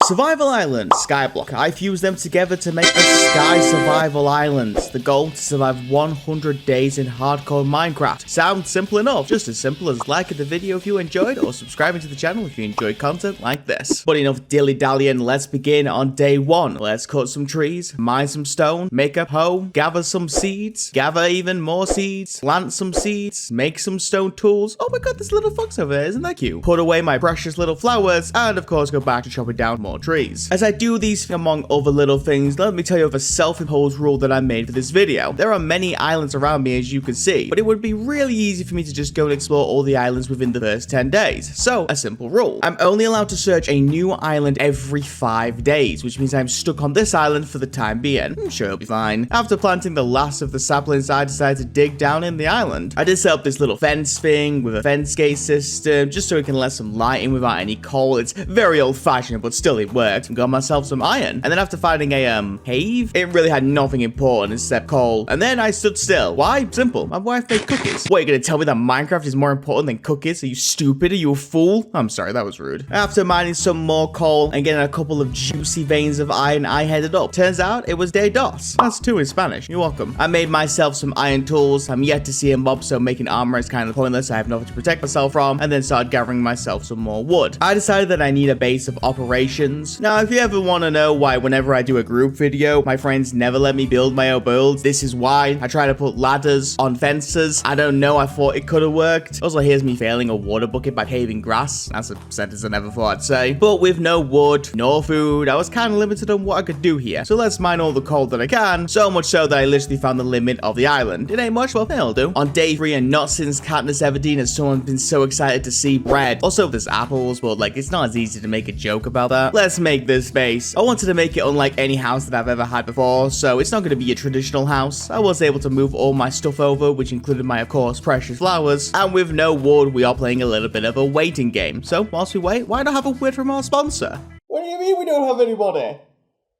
Survival Island, Skyblock. I fused them together to make a Sky Survival Island. The goal to survive 100 days in hardcore Minecraft. Sounds simple enough, just as simple as liking the video if you enjoyed, or subscribing to the channel if you enjoy content like this. But enough dilly-dallying, let's begin on day 1. Let's cut some trees, mine some stone, make a hoe, gather some seeds, gather even more seeds, plant some seeds, make some stone tools. Oh my god, this little fox over there, isn't that cute? Put away my precious little flowers, and of course go back to chopping down more trees. As I do these among other little things, let me tell you of a self-imposed rule that I made for this video. There are many islands around me, as you can see, but it would be really easy for me to just go and explore all the islands within the first 10 days. So, a simple rule. I'm only allowed to search a new island every 5 days, which means I'm stuck on this island for the time being. I'm sure it'll be fine. After planting the last of the saplings, I decided to dig down in the island. I did set up this little fence thing with a fence gate system, just so it can let some light in without any coal. It's very old-fashioned, but still it worked. Got myself some iron. And then after finding a cave, it really had nothing important except coal. And then I stood still. Why? Simple. My wife made cookies. What, you're gonna tell me that Minecraft is more important than cookies? Are you stupid? Are you a fool? I'm sorry, that was rude. After mining some more coal and getting a couple of juicy veins of iron, I headed up. Turns out it was day dos. That's 2 in Spanish. You're welcome. I made myself some iron tools. I'm yet to see a mob, so making armor is kind of pointless. I have nothing to protect myself from, and then started gathering myself some more wood. I decided that I need a base of operations. Now, if you ever want to know why whenever I do a group video, my friends never let me build my own builds, this is why. I try to put ladders on fences. I don't know, I thought it could have worked. Also, here's me failing a water bucket by paving grass. That's a sentence I never thought I'd say. But with no wood, nor food, I was kind of limited on what I could do here. So let's mine all the coal that I can. So much so that I literally found the limit of the island. It ain't much, but it'll do. On day 3, and not since Katniss Everdeen has someone been so excited to see bread. Also, there's apples, but like, it's not as easy to make a joke about that. Let's make this base. I wanted to make it unlike any house that I've ever had before, so it's not going to be a traditional house. I was able to move all my stuff over, which included my, of course, precious flowers. And with no wood, we are playing a little bit of a waiting game. So, whilst we wait, why not have a word from our sponsor? What do you mean we don't have anybody?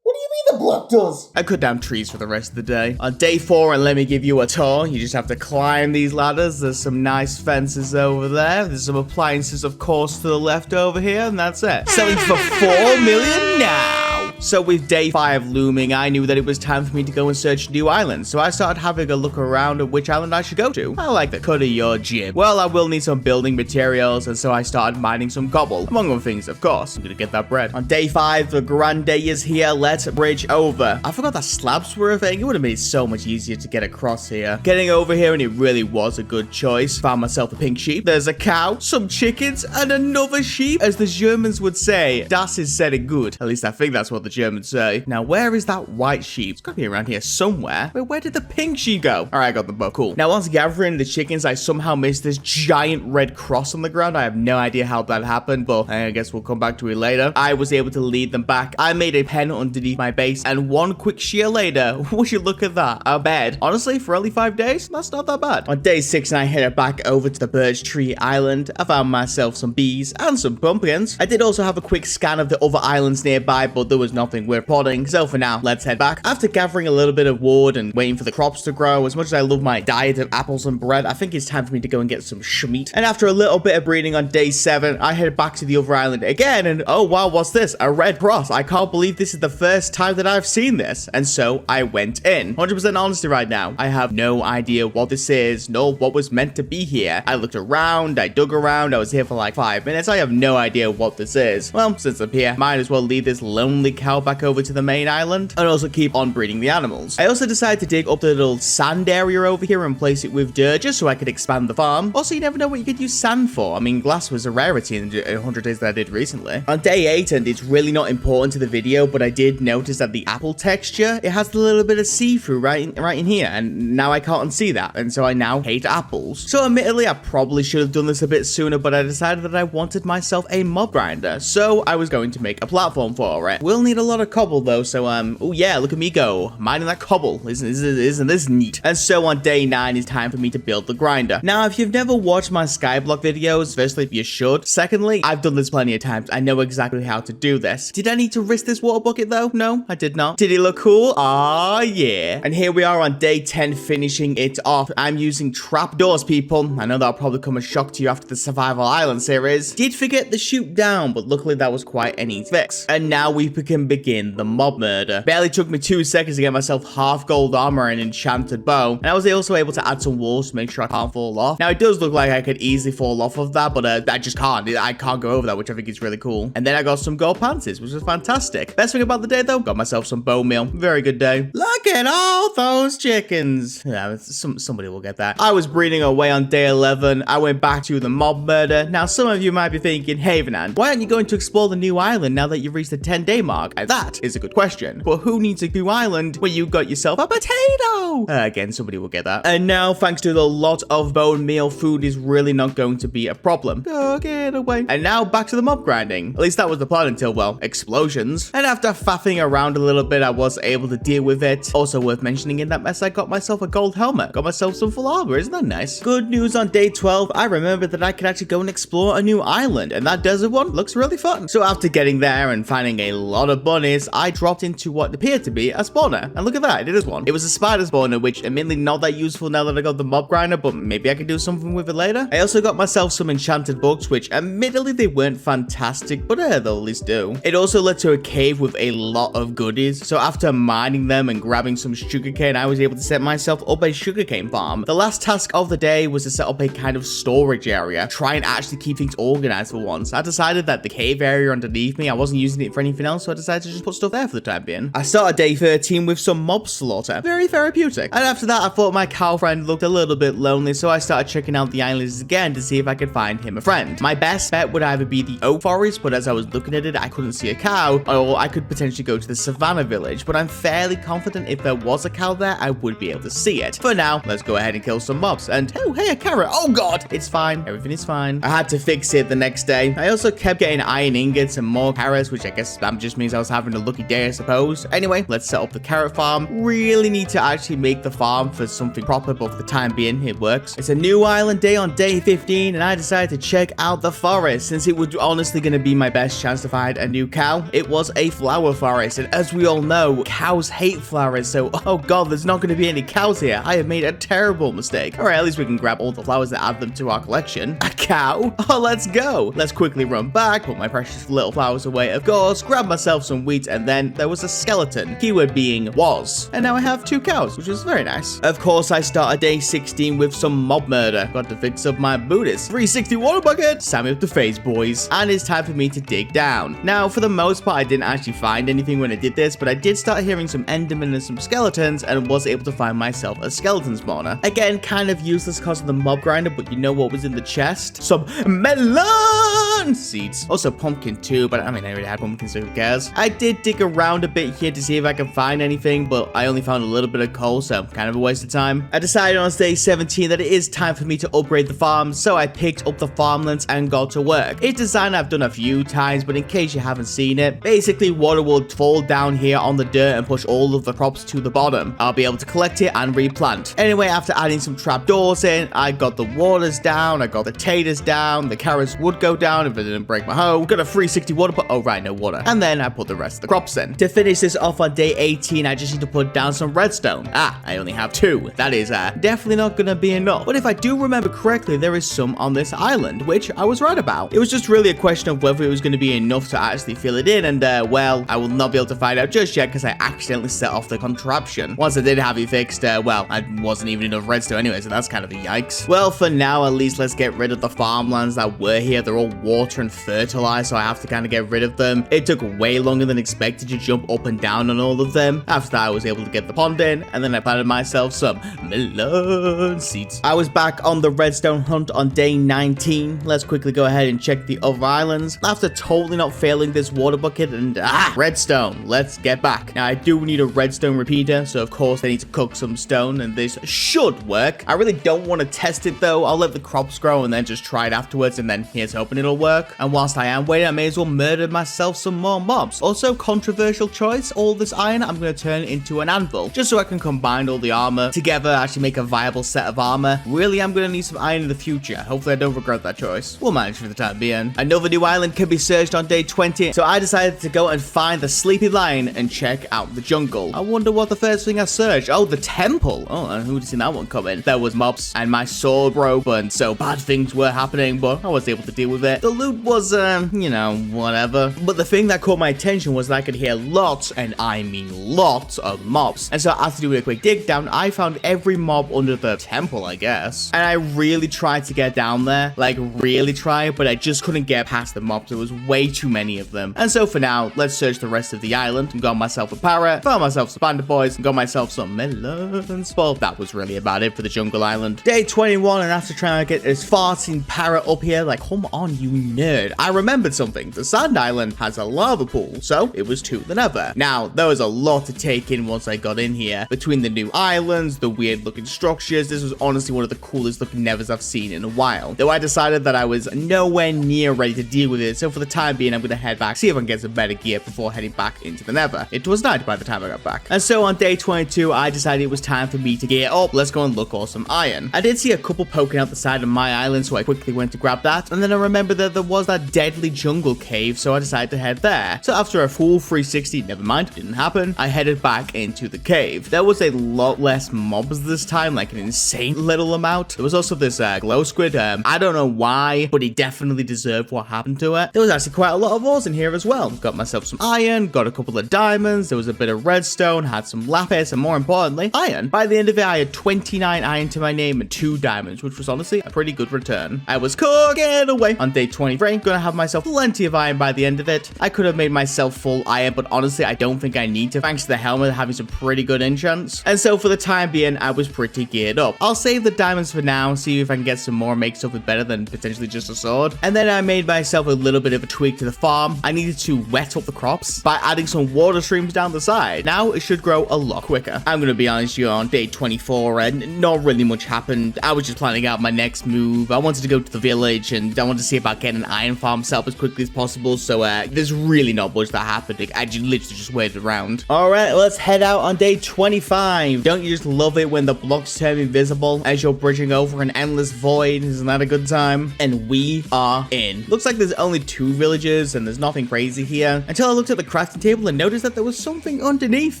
What do you mean the block does? I cut down trees for the rest of the day. On day 4, and let me give you a tour, you just have to climb these ladders. There's some nice fences over there. There's some appliances, of course, to the left over here, and that's it. Selling for 4 million now. So with day 5 looming, I knew that it was time for me to go and search new islands. So I started having a look around at which island I should go to. I like the cut of your jib. Well, I will need some building materials, and so I started mining some cobble. Among other things, of course. I'm gonna get that bread. On day 5, the grand day is here. Let's bridge over. I forgot that slabs were a thing. It would have made it so much easier to get across here. Getting over here, and it really was a good choice. Found myself a pink sheep. There's a cow, some chickens, and another sheep. As the Germans would say, das is said it good. At least I think that's what the Germans say. Now, where is that white sheep? It's gotta be around here somewhere. Wait, where did the pink sheep go? All right, I got them both. Cool. Now, once gathering the chickens, I somehow missed this giant red cross on the ground. I have no idea how that happened, but I guess we'll come back to it later. I was able to lead them back. I made a pen underneath my base, and one quick shear later, would you look at that? A bed. Honestly, for only 5 days, that's not that bad. On day 6, I headed back over to the Birch Tree Island. I found myself some bees and some pumpkins. I did also have a quick scan of the other islands nearby, but there was nothing worth potting. So for now, let's head back. After gathering a little bit of wood and waiting for the crops to grow, as much as I love my diet of apples and bread, I think it's time for me to go and get some schmeat. And after a little bit of breeding on day 7, I headed back to the other island again, and oh wow, what's this? A red cross. I can't believe this is the first time that I've seen this. And so I went in. 100% honesty right now. I have no idea what this is, nor what was meant to be here. I looked around, I dug around, I was here for like 5 minutes. I have no idea what this is. Well, since I'm here, might as well lead this lonely cow back over to the main island and also keep on breeding the animals. I also decided to dig up the little sand area over here and place it with dirt just so I could expand the farm. Also, you never know what you could use sand for. I mean, glass was a rarity in the 100 days that I did recently. On day 8, and it's really not important to the video, but I did notice that the apple texture, it has a little bit of see-through right in here, and now I can't unsee that, and so I now hate apples. So admittedly, I probably should have done this a bit sooner, but I decided that I wanted myself a mob grinder, so I was going to make a platform for it. We'll need made a lot of cobble though, so oh yeah, look at me go, mining that cobble. Isn't this neat? And so on day 9, it's time for me to build the grinder. Now, if you've never watched my Skyblock videos, firstly, you should. Secondly, I've done this plenty of times. I know exactly how to do this. Did I need to risk this water bucket though? No, I did not. Did it look cool? Ah, yeah. And here we are on day 10, finishing it off. I'm using trapdoors, people. I know that'll probably come as a shock to you after the Survival Island series. Did forget the shoot down, but luckily that was quite an easy fix. And now we can begin the mob murder. Barely took me 2 seconds to get myself half gold armor and enchanted bow. And I was also able to add some walls to make sure I can't fall off. Now, it does look like I could easily fall off of that, but I just can't. I can't go over that, which I think is really cool. And then I got some gold panties, which was fantastic. Best thing about the day, though, got myself some bone meal. Very good day. Look at all those chickens. Yeah, somebody will get that. I was breeding away on day 11. I went back to the mob murder. Now, some of you might be thinking, Havenhand, why aren't you going to explore the new island now that you've reached the 10-day mark? That is a good question. But who needs a new island when you got yourself a potato? Again, somebody will get that. And now, thanks to the lot of bone meal, food is really not going to be a problem. Go get away. And now back to the mob grinding. At least that was the plan until, well, explosions. And after faffing around a little bit, I was able to deal with it. Also worth mentioning in that mess, I got myself a gold helmet. Got myself some full armor. Isn't that nice? Good news on day 12. I remembered that I could actually go and explore a new island. And that desert one looks really fun. So after getting there and finding a lot of bunnies, I dropped into what appeared to be a spawner. And look at that. It is one. It was a spider spawner, which admittedly not that useful now that I got the mob grinder, but maybe I could do something with it later. I also got myself some enchanted books, which admittedly they weren't fantastic, but they'll at least do. It also led to a cave with a lot of goodies. So after mining them and grabbing some sugarcane, I was able to set myself up a sugarcane farm. The last task of the day was to set up a kind of storage area, try and actually keep things organized for once. I decided that the cave area underneath me, I wasn't using it for anything else, so I decided to just put stuff there for the time being. I started day 13 with some mob slaughter. Very therapeutic. And after that, I thought my cow friend looked a little bit lonely, so I started checking out the islands again to see if I could find him a friend. My best bet would either be the oak forest, but as I was looking at it, I couldn't see a cow, or I could potentially go to the savannah village, but I'm fairly confident if there was a cow there, I would be able to see it. For now, let's go ahead and kill some mobs. And oh, hey, a carrot. Oh god, it's fine. Everything is fine. I had to fix it the next day. I also kept getting iron ingots and more carrots, which I guess that just means I was having a lucky day, I suppose. Anyway, let's set up the carrot farm. Really need to actually make the farm for something proper, but for the time being, it works. It's a new island day on day 15, and I decided to check out the forest, since it was honestly going to be my best chance to find a new cow. It was a flower forest, and as we all know, cows hate flowers, so oh god, there's not going to be any cows here. I have made a terrible mistake. Alright, at least we can grab all the flowers and add them to our collection. A cow? Oh, let's go. Let's quickly run back, put my precious little flowers away, of course, grab myself some wheat, and then there was a skeleton. Keyword being was. And now I have 2 cows, which is very nice. Of course, I started day 16 with some mob murder. Got to fix up my booties. 360 water bucket. Sign me up to phase, boys. And it's time for me to dig down. Now, for the most part, I didn't actually find anything when I did this, but I did start hearing some endermen and some skeletons, and was able to find myself a skeleton spawner. Again, kind of useless because of the mob grinder, but you know what was in the chest? Some melon seeds. Also pumpkin too, but I mean, I already had pumpkin, so who cares? I did dig around a bit here to see if I could find anything, but I only found a little bit of coal, so kind of a waste of time. I decided on day 17 that it is time for me to upgrade the farm, so I picked up the farmlands and got to work. It's a design I've done a few times, but in case you haven't seen it, basically water will fall down here on the dirt and push all of the crops to the bottom. I'll be able to collect it and replant. Anyway, after adding some trapdoors in, I got the waters down, I got the taters down, the carrots would go down if I didn't break my hoe, got a 360 water, but oh right, no water. And then I put the rest of the crops in. To finish this off on day 18, I just need to put down some redstone. I only have 2. That is definitely not gonna be enough. But if I do remember correctly, there is some on this island, which I was right about. It was just really a question of whether it was gonna be enough to actually fill it in, and well, I will not be able to find out just yet because I accidentally set off the contraption. Once I did have it fixed, well, I wasn't even enough redstone anyway, so that's kind of a yikes. Well, for now, at least let's get rid of the farmlands that were here. They're all water and fertilized, so I have to kind of get rid of them. It took way longer than expected to jump up and down on all of them. After that, I was able to get the pond in, and then I planted myself some melon seeds. I was back on the redstone hunt on day 19. Let's quickly go ahead and check the other islands. After totally not failing this water bucket and redstone, let's get back. Now, I do need a redstone repeater, so of course I need to cook some stone, and this should work. I really don't want to test it though. I'll let the crops grow and then just try it afterwards, and then here's hoping it'll work. work. And whilst I am waiting, I may as well murder myself some more mobs. Also, controversial choice, all this iron I'm going to turn into an anvil, just so I can combine all the armor together, actually make a viable set of armor. Really, I'm going to need some iron in the future. Hopefully I don't regret that choice. We'll manage for the time being. Another new island can be searched on day 20, so I decided to go and find the sleepy lion and check out the jungle. I wonder what the first thing I searched. Oh, the temple. Oh, and who'd seen that one coming? There was mobs, and my sword broke, and so bad things were happening, but I was able to deal with it. The loot was, you know, whatever. But the thing that caught my attention was that I could hear lots, and I mean lots of mobs. And so after doing a quick dig down, I found every mob under the temple, I guess. And I really tried to get down there, like really tried, but I just couldn't get past the mobs. There was way too many of them. And so for now, let's search the rest of the island. I got myself a parrot, found myself some panda boys, and got myself some melons. Well, that was really about it for the jungle island. Day 21, and after trying to get this farting parrot up here, like, come on, you nerd. I remembered something. The sand island has a lava pool, so it was to the nether. Now, there was a lot to take in once I got in here. Between the new islands, the weird looking structures, this was honestly one of the coolest looking nethers I've seen in a while. Though I decided that I was nowhere near ready to deal with it, so for the time being, I'm going to head back, see if I can get some better gear before heading back into the nether. It was night by the time I got back. And so on day 22, I decided it was time for me to gear up. Let's go and look for some iron. I did see a couple poking out the side of my island, so I quickly went to grab that. And then I remembered that there was that deadly jungle cave, so I decided to head there. So after a full 360, never mind, didn't happen, I headed back into the cave. There was a lot less mobs this time, like an insane little amount. There was also this glow squid. I don't know why, but he definitely deserved what happened to it. There was actually quite a lot of ores in here as well. Got myself some iron, got a couple of diamonds, there was a bit of redstone, had some lapis, and more importantly, iron. By the end of it, I had 29 iron to my name and 2 diamonds, which was honestly a pretty good return. I was cooking away. On day 23, gonna have myself plenty of iron by the end of it. I could have made myself full iron, but honestly, I don't think I need to, thanks to the helmet having some pretty good enchants. And so for the time being, I was pretty geared up. I'll save the diamonds for now, see if I can get some more, make something better than potentially just a sword. And then I made myself a little bit of a tweak to the farm. I needed to wet up the crops by adding some water streams down the side. Now it should grow a lot quicker. I'm gonna be honest, you're on day 24 and not really much happened. I was just planning out my next move. I wanted to go to the village and I wanted to see about getting an iron farm set up as quickly as possible. So there's really not much that happened. I literally just waited around. All right, let's head out on day 25. Don't you just love it when the blocks turn invisible as you're bridging over an endless void? Isn't that a good time? And we are in. Looks like there's only 2 villages and there's nothing crazy here until I looked at the crafting table and noticed that there was something underneath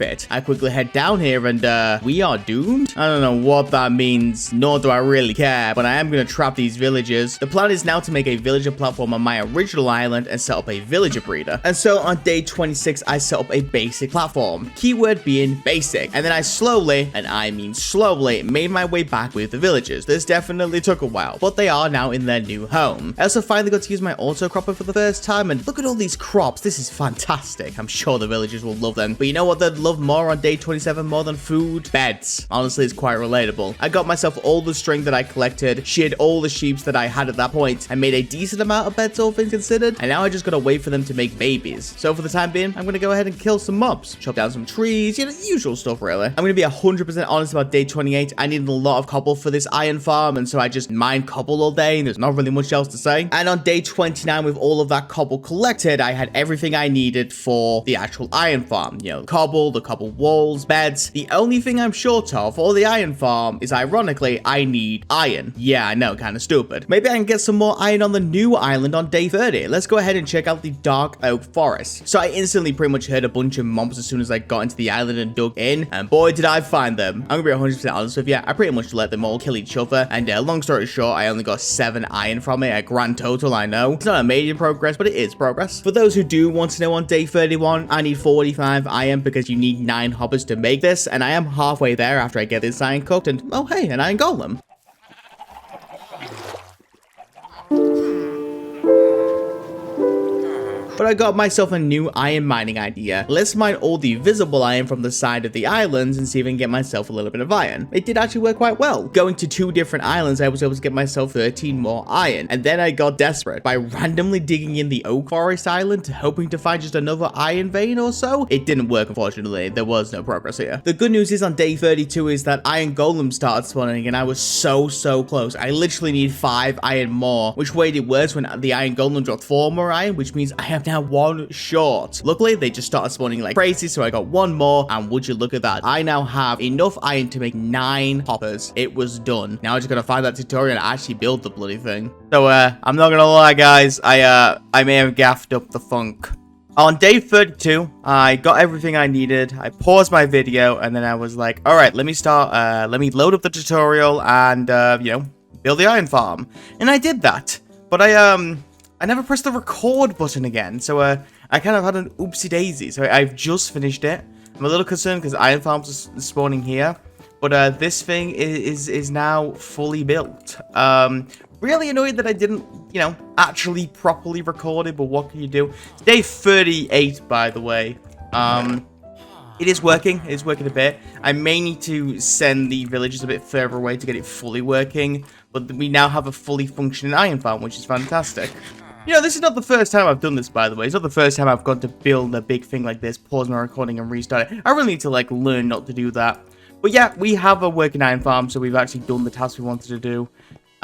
it. I quickly head down here and we are doomed. I don't know what that means, nor do I really care, but I am going to trap these villagers. The plan is now to make a villager platform on my original island and set up a villager breeder. And so on day 26, I set up a basic platform, keyword being basic, and then I slowly, and I mean slowly, made my way back with the villagers. This definitely took a while, but they are now in their new home. I also finally got to use my auto cropper for the first time, and look at all these crops. This is fantastic. I'm sure the villagers will love them. But you know what they'd love more on day 27 more than food? Beds. Honestly, it's quite relatable. I got myself all the string that I collected, sheared all the sheep that I had at that point, and made a decent amount of beds, all things considered, and now I just gotta wait for them to make babies. So for the time being, I'm gonna go ahead and kill some mobs, chop down some trees, you know, usual stuff really. I'm gonna be 100% honest about day 28. I needed a lot of cobble for this iron farm, and so I just mined cobble all day, and there's not really much else to say. And on day 29, with all of that cobble collected, I had everything I needed for the actual iron farm. You know, the cobble walls, beds. The only thing I'm short of for the iron farm is, ironically, I need iron. Yeah, I know, kind of stupid. Maybe I can get some more iron on the new island on day 30. Let's go ahead and check out the dark oak forest. So I instantly pretty much heard a bunch of mobs as soon as I got into the island and dug in, and boy did I find them. I'm gonna be 100% honest with you, I pretty much let them all kill each other, and long story short, I only got 7 iron from it, a grand total. I know it's not a major progress, but it is progress. For those who do want to know, on day 31, I need 45 iron because you need 9 hoppers to make this, and I am halfway there after I get this iron cooked, and oh hey, an iron golem. But I got myself a new iron mining idea. Let's mine all the visible iron from the side of the islands and see if I can get myself a little bit of iron. It did actually work quite well. Going to 2 different islands, I was able to get myself 13 more iron. And then I got desperate by randomly digging in the oak forest island, hoping to find just another iron vein or so. It didn't work, unfortunately. There was no progress here. The good news is on day 32 is that iron golems started spawning, and I was so close. I literally need 5 iron more, which made it worse when the iron golem dropped 4 more iron, which means I am now 1 short. Luckily, they just started spawning like crazy, so I got 1 more, and would you look at that, I now have enough iron to make 9 hoppers. It was done. Now I just gotta find that tutorial and actually build the bloody thing. So, I'm not gonna lie, guys, I may have gaffed up the funk. On day 32, I got everything I needed. I paused my video, and then I was like, all right, let me load up the tutorial and, you know, build the iron farm. And I did that. But I never pressed the record button again. So, I kind of had an oopsie daisy. So I've just finished it. I'm a little concerned because iron farms are spawning here. But, this thing is now fully built. Really annoyed that I didn't, you know, actually properly record it, but what can you do? It's day 38, by the way. It is working. It is working a bit. I may need to send the villagers a bit further away to get it fully working, but we now have a fully functioning iron farm, which is fantastic. You know, this is not the first time I've done this, by the way. It's not the first time I've gone to build a big thing like this, pause my recording and restart it. I really need to, like, learn not to do that. But yeah, we have a working iron farm, so we've actually done the task we wanted to do.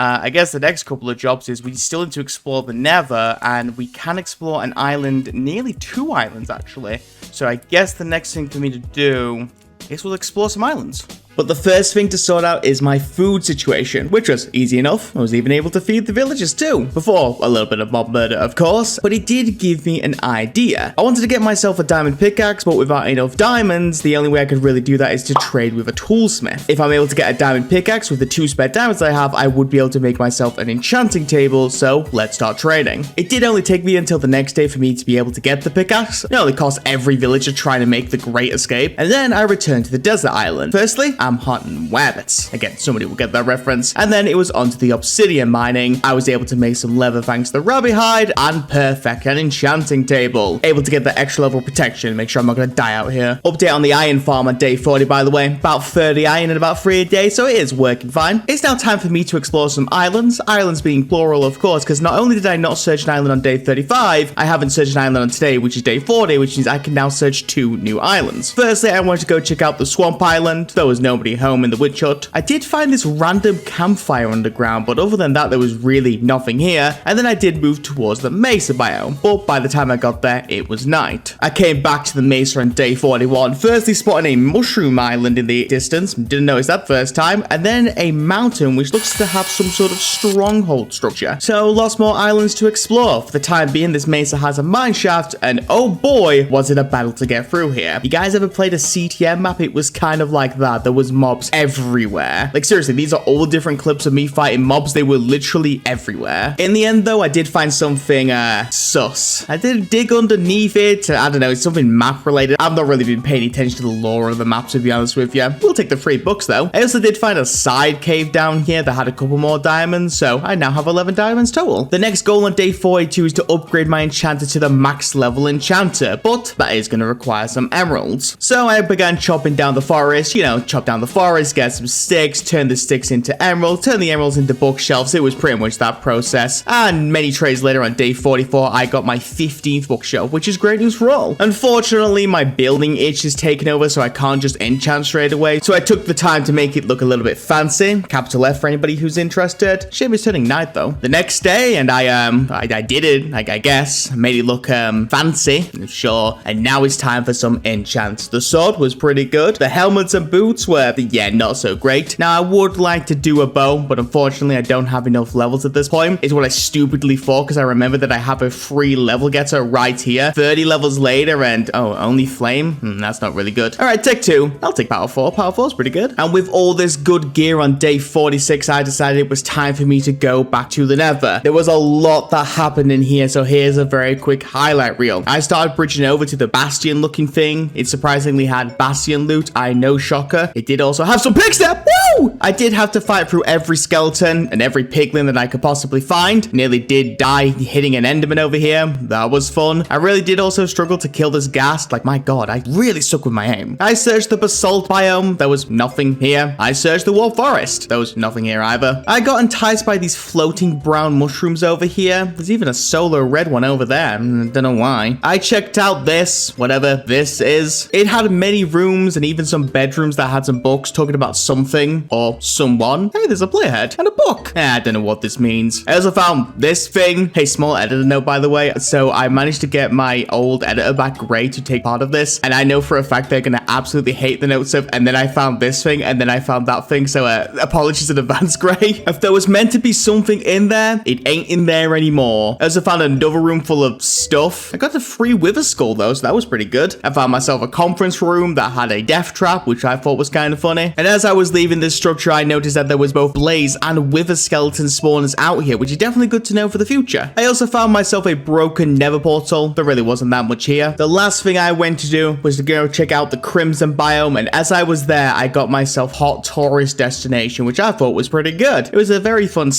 I guess the next couple of jobs is we still need to explore the Nether, and we can explore an island, nearly 2 islands actually. So I guess the next thing for me to do is we'll explore some islands. But the first thing to sort out is my food situation, which was easy enough. I was even able to feed the villagers too, before a little bit of mob murder, of course, but it did give me an idea. I wanted to get myself a diamond pickaxe, but without enough diamonds, the only way I could really do that is to trade with a toolsmith. If I'm able to get a diamond pickaxe with the 2 spare diamonds I have, I would be able to make myself an enchanting table, so let's start trading. It did only take me until the next day for me to be able to get the pickaxe. It only cost every villager trying to make the great escape, and then I returned to the desert island. Firstly, I'm hunting rabbits. Again, somebody will get that reference. And then it was onto the obsidian mining. I was able to make some leather thanks to the rabbit hide, and perfect, an enchanting table. Able to get the extra level protection, make sure I'm not going to die out here. Update on the iron farm on day 40, by the way. About 30 iron and about 3 a day, so it is working fine. It's now time for me to explore some islands. Islands being plural, of course, because not only did I not search an island on day 35, I haven't searched an island on today, which is day 40, which means I can now search 2 new islands. Firstly, I wanted to go check out the swamp island. There was nobody home in the witch hut. I did find this random campfire underground, but other than that, there was really nothing here. And then I did move towards the mesa biome, but by the time I got there, it was night. I came back to the mesa on day 41, firstly spotting a mushroom island in the distance, didn't notice that first time, and then a mountain which looks to have some sort of stronghold structure. So lots more islands to explore. For the time being, this mesa has a mine shaft, and oh boy, was it a battle to get through here. You guys ever played a CTM map? It was kind of like that. There was mobs everywhere. Like seriously, these are all different clips of me fighting mobs. They were literally everywhere. In the end though, I did find something sus. I did dig underneath it. I don't know, it's something map related. I've not really been paying attention to the lore of the map, to be honest with you. We'll take the free books though. I also did find a side cave down here that had a couple more diamonds, so I now have 11 diamonds total. The next goal on day 42 is to upgrade my enchanter to the max level enchanter, but that is going to require some emeralds. So I began chopping down the forest, you know, chop down the forest, get some sticks, turn the sticks into emeralds, turn the emeralds into bookshelves. It was pretty much that process. And many trades later on day 44, I got my 15th bookshelf, which is great news for all. Unfortunately, my building itch is taken over, so I can't just enchant straight away. So I took the time to make it look a little bit fancy. Capital F for anybody who's interested. Shame it's turning night though. The next day, and I did it, like I guess, made it look fancy, sure. And now it's time for some enchants. The sword was pretty good. The helmets and boots were, yeah, not so great. Now I would like to do a bow, but unfortunately I don't have enough levels at this point. It's what I stupidly thought, because I remember that I have a free level getter right here. 30 levels later, and oh, only flame? That's not really good. All right, take 2. I'll take power 4. Power 4 is pretty good. And with all this good gear on day 46, I decided it was time for me to go back to the Nether. There was a lot that happened in here, so here's a very quick highlight reel. I started bridging over to the bastion looking thing. It surprisingly had bastion loot. I know, shocker. It did also have some pigs there. Woo! I did have to fight through every skeleton and every piglin that I could possibly find. Nearly did die hitting an enderman over here. That was fun. I really did also struggle to kill this ghast. Like, my god, I really suck with my aim. I searched the basalt biome. There was nothing here. I searched the warp forest. There was nothing here either. I got enticed by these floating brown mushrooms over here. There's even a solar red one over there. Don't know why. I checked out this, whatever this is. It had many rooms and even some bedrooms that had some books talking about something or someone. Hey, there's a playhead and a book. I don't know what this means. I also found this thing. Hey, small editor note, by the way. So I managed to get my old editor back, Gray, to take part of this. And I know for a fact they're going to absolutely hate the notes of, and then I found this thing, and then I found that thing. So apologies in advance, Gray. If there was meant to be something in there, it ain't in there anymore. I also found another room full of stuff. I got a free wither skull though, so that was pretty good. I found myself a conference room that had a death trap, which I thought was kind of funny. And as I was leaving this structure, I noticed that there was both blaze and wither skeleton spawners out here, which is definitely good to know for the future. I also found myself a broken nether portal. There really wasn't that much here. The last thing I went to do was to go check out the crimson biome, and as I was there, I got myself hot tourist destination, which I thought was pretty good. It was a very fun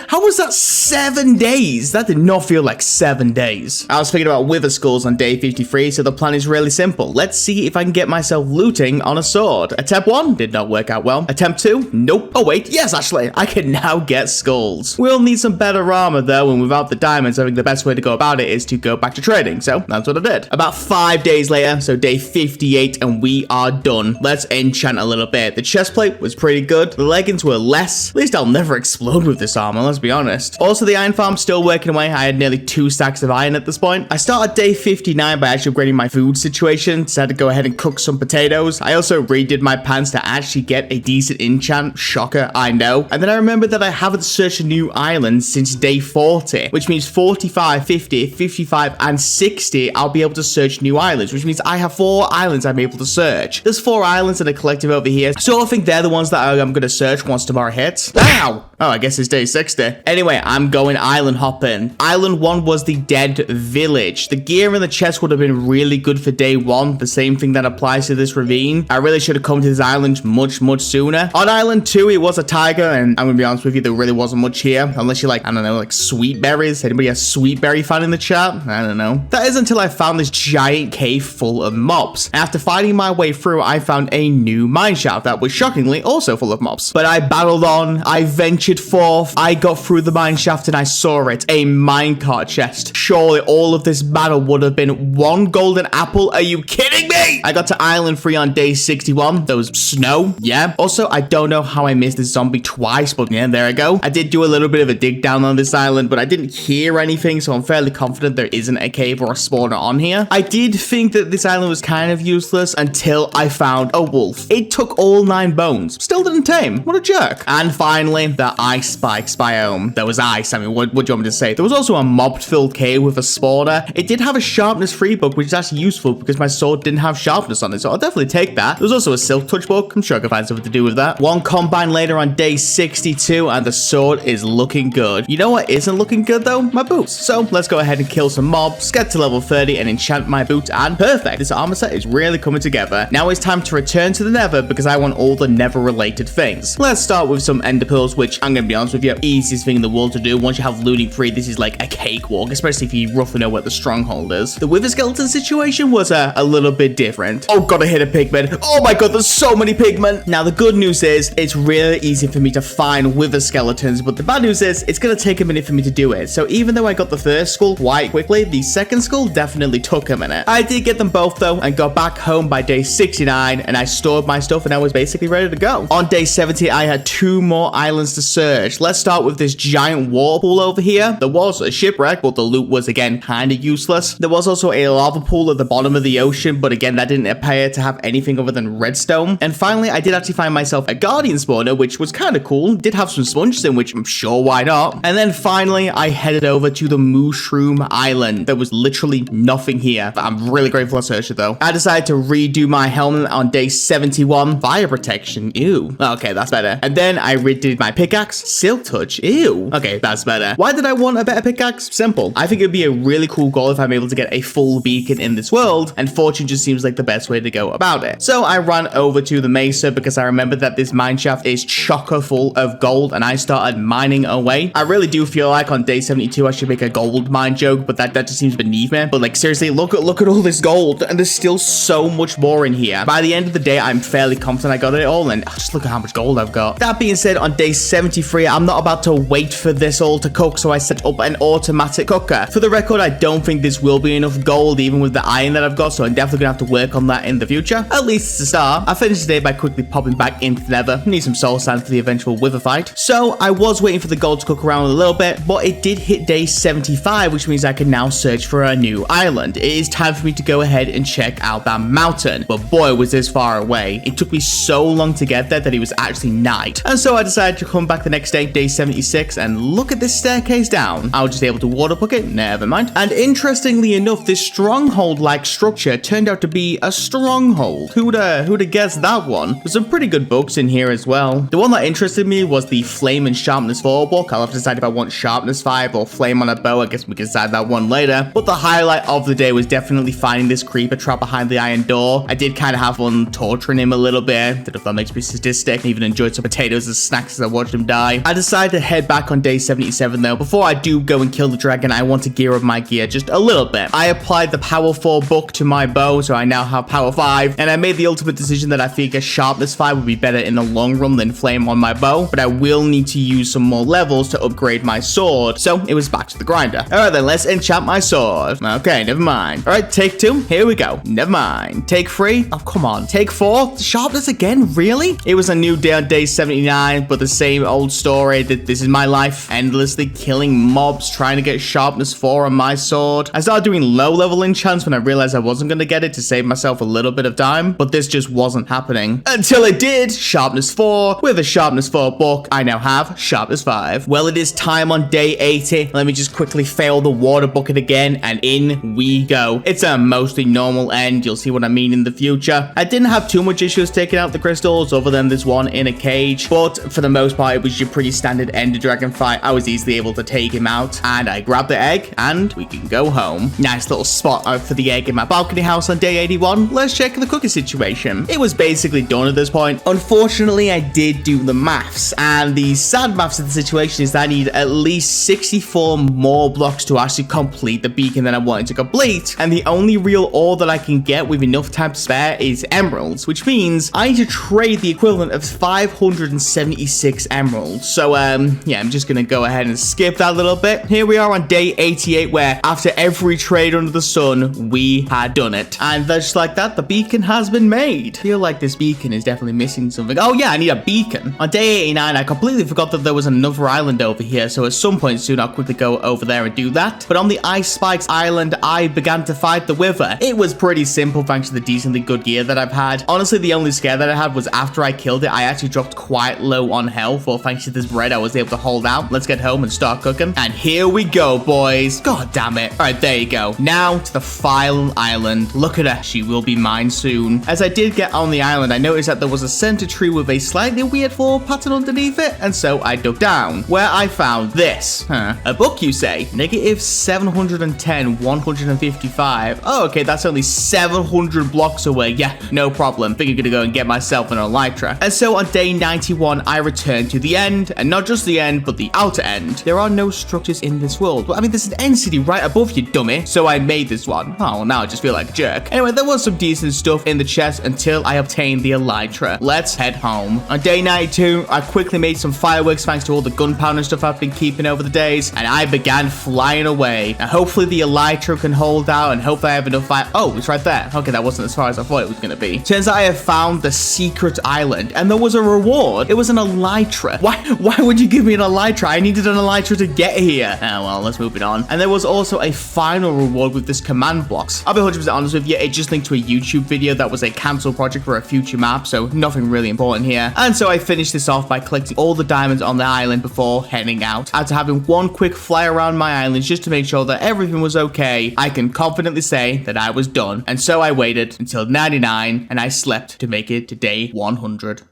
how was that 7 days? That did not feel like 7 days. I was thinking about wither skulls on day 53, so the plan is really simple. Let's see if I can get myself looting on a sword. Attempt 1 did not work out well. Attempt 2, nope. Oh wait, yes, actually, I can now get skulls. We'll need some better armor though, and without the diamonds, I think the best way to go about it is to go back to trading, so that's what I did. About 5 days later, so day 58, and we are done. Let's enchant a little bit. The chest plate was pretty good. The leggings were less. At least I'll never explode with this armor, let's be honest. Also, the iron farm's still working away. I had nearly 2 stacks of iron at this point. I started day 59 by actually upgrading my food situation, so I had to go ahead and cook some potatoes. I also redid my pants to actually get a decent enchant. Shocker, I know. And then I remembered that I haven't searched a new island since day 40, which means 45, 50, 55, and 60, I'll be able to search new islands, which means I have 4 islands I'm able to search. There's 4 islands in a collective over here, so I think they're the ones that I'm going to search once tomorrow hits. Ow! Oh, I guess it's day 60. Anyway, I'm going island hopping. Island 1 was the dead village. The gear and the chest would have been really good for day 1. The same thing that applies to this ravine. I really should have come to this island much sooner. On island 2, it was a tiger, and I'm gonna be honest with you, there really wasn't much here. Unless you like, I don't know, like sweet berries. Anybody a sweet berry fan in the chat? I don't know. That is until I found this giant cave full of mobs. After fighting my way through, I found a new mineshaft that was shockingly also full of mobs. But I battled on, I ventured forth, I got through the mineshaft and I saw it, a minecart chest. Surely all of this battle would have been 1 golden apple. Are you kidding me? I got to island 3 on day 61. There was snow, yeah. Also, I don't know how I missed this zombie twice, but yeah, there I go. I did do a little bit of a dig down on this island, but I didn't hear anything, so I'm fairly confident there isn't a cave or a spawner on here. I did think that this island was kind of useless until I found a wolf. It took all 9 bones. Still didn't tame. What a jerk. And finally, the ice spikes biome. There was ice. I mean, what do you want me to say? There was also a mob-filled cave with a spawner. It did have a sharpness 3 book, which is actually useful because my sword didn't have sharpness on it, so I'll definitely take that. There was also a silk touch book. I'm sure I can find something to do with that. 1 combine later on day 62, and the sword is looking good. You know what isn't looking good though? My boots. So let's go ahead and kill some mobs, get to level 30, and enchant my boots, and perfect. This armor set is really coming together. Now it's time to return to the Nether because I want all the Nether related things. Let's start with some ender pearls, which I'm gonna be honest with you, easiest thing in the world to do. Once you have looting free, this is like a cakewalk, especially if you roughly know where the stronghold is. The wither skeleton situation was a little bit different. Oh god, I hit a pigman. Oh my god, there's so many pigmen. Now the good news is it's really easy for me to find wither skeletons, but the bad news is it's gonna take a minute for me to do it. So even though I got the first skull quite quickly, the second skull definitely took a minute. I did get them both though and got back home by day 69, and I stored my stuff and I was basically ready to go. On day 70, I had 2 more islands to search. Let's start with this giant whirlpool over here. There was a shipwreck, but the loot was again kind of useless. There was also a lava pool at the bottom of the ocean, but again, that didn't appear to have anything other than redstone. And finally, I did actually find myself a guardian spawner, which was kind of cool. Did have some sponges in, which I'm sure why not. And then finally, I headed over to the mushroom island. There was literally nothing here. I'm really grateful I searched it though. I decided to redo my helmet on day 71. Fire protection, ew. Okay, that's better. And then I redid my pickaxe. Silk touch, ew. Okay, that's better. Why did I want a better pickaxe? Simple. I think it'd be a really cool goal if I'm able to get a full beacon in this world, and fortune just seems seems like the best way to go about it. So I ran over to the mesa because I remembered that this mineshaft is chocker full of gold, and I started mining away. I really do feel like on day 72 I should make a gold mine joke, but that just seems beneath me. But like seriously, look at all this gold, and there's still so much more in here. By the end of the day, I'm fairly confident I got it all, and just look at how much gold I've got. That being said, on day 73, I'm not about to wait for this all to cook, so I set up an automatic cooker. For the record, I don't think this will be enough gold, even with the iron that I've got, so I'm definitely gonna have to work on that in the future. At least it's a start. I finished the day by quickly popping back into the Nether. Need some soul sand for the eventual wither fight. So I was waiting for the gold to cook around a little bit, but it did hit day 75, which means I can now search for a new island. It is time for me to go ahead and check out that mountain, but boy, was this far away. It took me so long to get there that it was actually night, and so I decided to come back the next day, day 76, and look at this staircase down. I was just able to water book it, never mind. And interestingly enough, this stronghold-like structure turned out to be a stronghold. Who'd have guessed that one? There's some pretty good books in here as well. The one that interested me was the Flame and Sharpness 4 book. I'll have to decide if I want Sharpness 5 or Flame on a bow. I guess we can decide that one later. But the highlight of the day was definitely finding this creeper trapped behind the iron door. I did kind of have fun torturing him a little bit. I don't know if that makes me sadistic. I even enjoyed some potatoes as snacks as I watched him die. I decided to head back on day 77 though. Before I do go and kill the dragon, I want to gear up my gear just a little bit. I applied the Power 4 book to my bow, so I now have Power 5, and I made the ultimate decision that I figure Sharpness 5 would be better in the long run than Flame on my bow, but I will need to use some more levels to upgrade my sword, so it was back to the grinder. Alright then, let's enchant my sword. Okay, never mind. Alright, take 2, here we go. Never mind. Take 3, oh come on. Take 4, Sharpness again, really? It was a new day on day 79, but the same old story that this is my life, endlessly killing mobs, trying to get Sharpness 4 on my sword. I started doing low level enchants when I realized I wasn't going to get it to save myself a little bit of time, but this just wasn't happening. Until it did, Sharpness 4. With a Sharpness 4 book, I now have Sharpness 5. Well, it is time on day 80. Let me just quickly fail the water bucket again, and in we go. It's a mostly normal end. You'll see what I mean in the future. I didn't have too much issues taking out the crystals other than this one in a cage, but for the most part, it was your pretty standard Ender Dragon fight. I was easily able to take him out, and I grabbed the egg, and we can go home. Nice little spot out for the egg in my balcony house on day 81. Let's check the cooking situation. It was basically done at this point. Unfortunately, I did do the maths, and the sad maths of the situation is that I need at least 64 more blocks to actually complete the beacon that I wanted to complete, and the only real ore that I can get with enough time to spare is emeralds, which means I need to trade the equivalent of 576 emeralds. So yeah, I'm just gonna go ahead and skip that little bit. Here we are on day 88, where after every trade under the sun, we had done it, and just like that, the beacon has been made. I feel like this beacon is definitely missing something. Oh yeah, I need a beacon. On day 89, I completely forgot that there was another island over here, so at some point soon I'll quickly go over there and do that. But on the Ice Spikes Island, I began to fight the Wither. It was pretty simple thanks to the decently good gear that I've had. Honestly, the only scare that I had was after I killed it, I actually dropped quite low on health. Well, thanks to this bread, I was able to hold out. Let's get home and start cooking. And here we go, boys. God damn it. All right, there you go. Now to the final island. Look at her. She will be mine soon. As I did get on the island, I noticed that there was a center tree with a slightly weird floor pattern underneath it, and so I dug down, where I found this. A book, you say? Negative 710, 155. Oh, okay, that's only 700 blocks away. Yeah, no problem. Think I'm gonna go and get myself an elytra. And so on day 91, I returned to the end, and not just the end, but the outer end. There are no structures in this world. But I mean, there's an end city right above you, dummy. So I made this one. Oh, well, now I just feel like a jerk. Anyway, there was some decent stuff in the chest until I obtained the elytra. Let's head home. On day 92, I quickly made some fireworks thanks to all the gunpowder and stuff I've been keeping over the days, and I began flying away. Now, hopefully the elytra can hold out, and hopefully I have enough fire. Oh, it's right there. Okay, that wasn't as far as I thought it was going to be. Turns out I have found the secret island, and there was a reward. It was an elytra. Why would you give me an elytra? I needed an elytra to get here. Oh, well, let's move it on. And there was also a final reward with this command blocks. I'll be 100% honest with you, it just linked to a YouTube video that was a cancelled project for a future map, so nothing really important here. And so I finished this off by collecting all the diamonds on the island before heading out. After having one quick fly around my island just to make sure that everything was okay, I can confidently say that I was done. And so I waited until 99, and I slept to make it to day 100.